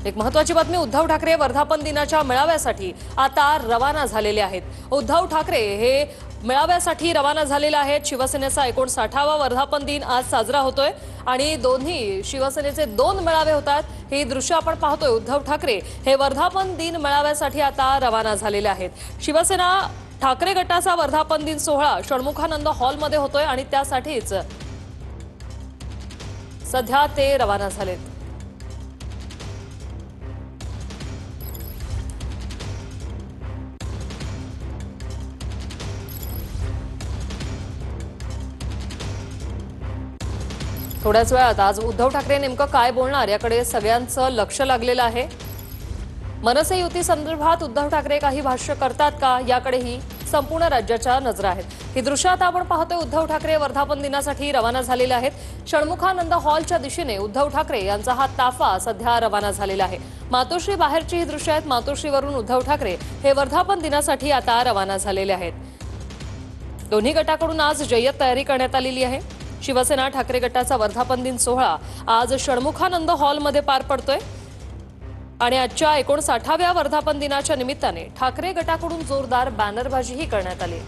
एक महत्त्वाची बातमी, उद्धव ठाकरे वर्धापन दिनाच्या मेळाव्यासाठी आता रवाना झालेले आहेत। उद्धव ठाकरे हे मेळाव्यासाठी रवाना झालेले आहेत। शिवसेनेचा 59वा वर्धापन दिन आज साजरा होतोय आणि दोन्ही शिवसेनेचे 2 मेळावे होतात। हे दृश्य आपण पाहतोय। उद्धव ठाकरे हे वर्धापन दिन मेळाव्यासाठी आता रवाना झालेले आहेत। शिवसेना ठाकरे गटाचा वर्धापन दिन सोहळा षण्मुखानंद हॉलमध्ये होतोय आणि त्यासाठीच सध्या ते रवाना झालेत। थोड्याच वेळात आज उद्धव ठाकरे नेमकं काय बोलणार याकडे सगळ्यांचं लक्ष लागलेलं आहे। मनसे युती संदर्भात उद्धव ठाकरे काही भाष्य करतात का याकडेही संपूर्ण राज्याच्या नजरा आहेत। ही दृश्य आता आपण पाहतोय। उद्धव ठाकरे वर्धापन दिनासाठी रवाना झालेले आहेत। षण्मुखानंद हॉलच्या दिशेने उद्धव ठाकरे यांचा हा ताफा सध्या रवाना झालेला आहे। मातोश्री बाहेरची ही दृश्य आहेत। मातोश्रीवरून उद्धव ठाकरे हे वर्धापन दिनासाठी आता रवाना झालेले आहेत। दोन्ही गटाकडून आज जय्यत तयारी करण्यात आलेली आहे। शिवसेना ठाकरे गटाचा वर्धापन दिन सोहळा आज षण्मुखानंद हॉलमध्ये पार पडतोय आणि आजच्या 59व्या वर्धापन दिनाच्या निमित्ताने ठाकरे गटाकडून जोरदार बॅनरबाजीही करण्यात आली।